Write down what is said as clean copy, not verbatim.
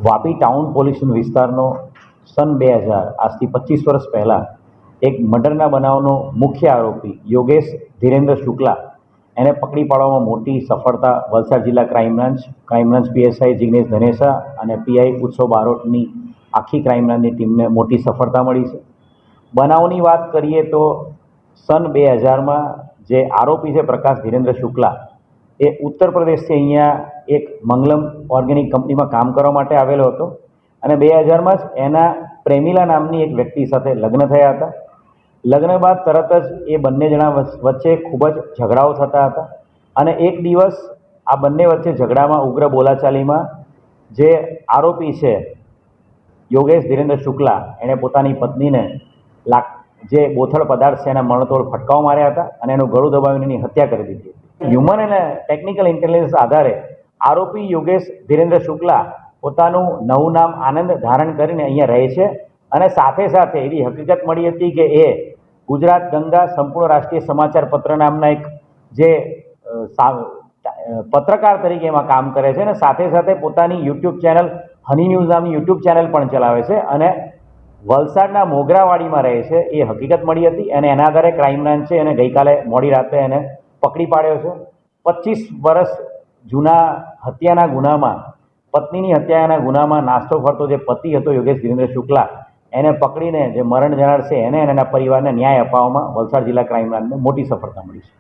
Vapi town pollution વિસ્તારનો સન 2000 આજથી 25 વર્ષ પહેલાં એક મર્ડરના બનાવનો મુખ્ય આરોપી યોગેશ ધીરેન્દ્ર શુક્લા એને પકડી પાડવામાં મોટી સફળતા વલસાડ જિલ્લા ક્રાઇમ બ્રાન્ચ પીએસઆઈ જિગ્નેશ ધનેસા અને પીઆઈ ઉત્સવ બારોટની આખી ક્રાઇમ બ્રાન્ચની ટીમને મોટી સફળતા મળી છે. બનાવની વાત કરીએ તો સન 2000માં જે આરોપી છે પ્રકાશ ધીરેન્દ્ર શુક્લા એ ઉત્તર પ્રદેશથી અહીંયા એક મંગલમ ઓર્ગેનિક કંપનીમાં કામ કરવા માટે આવેલો હતો અને 2000માં જ એના પ્રેમિલા નામની એક વ્યક્તિ સાથે લગ્ન થયા હતા. લગ્ન બાદ તરત જ એ બંને જણા વચ્ચે ખૂબ જ ઝઘડાઓ થતા હતા અને એક દિવસ આ બંને વચ્ચે ઝઘડામાં ઉગ્ર બોલાચાલીમાં જે આરોપી છે યોગેશ ધીરેન્દ્ર શુક્લા એણે પોતાની પત્નીને જે બોથડ પદાર્થ છે એના મરણતોડ ફટકાઓ માર્યા હતા અને એનું ગળું દબાવીને એની હત્યા કરી દીધી હતી. હ્યુમન અને ટેકનિકલ ઇન્ટેલિજન્સ આધારે આરોપી યોગેશ ધીરેન્દ્ર શુક્લા પોતાનું નવું નામ આનંદ ધારણ કરીને અહીંયા રહે છે અને સાથે સાથે એવી હકીકત મળી હતી કે એ ગુજરાત ગંગા સંપૂર્ણ રાષ્ટ્રીય સમાચાર પત્ર નામના એક જે પત્રકાર તરીકે એમાં કામ કરે છે અને સાથે સાથે પોતાની યુટ્યુબ ચેનલ હની ન્યૂઝ નામની યુટ્યુબ ચેનલ પણ ચલાવે છે અને વલસાડના મોગરાવાડીમાં રહે છે એ હકીકત મળી હતી અને એના આધારે ક્રાઇમ બ્રાન્ચ છે અને ગઈકાલે મોડી રાતે એને પકડી પાડ્યો છે. 25 વર્ષ જૂના હત્યાના ગુનામાં પત્નીની હત્યાના ગુનામાં નાસ્તો ફરતો જે પતિ હતો યોગેશ ધીરેન્દ્ર શુક્લા એને પકડીને જે મરણ જનાર છે એને અને એના પરિવારને ન્યાય અપાવવામાં વલસાડ જિલ્લા ક્રાઇમ બ્રાન્ચને મોટી સફળતા મળી છે.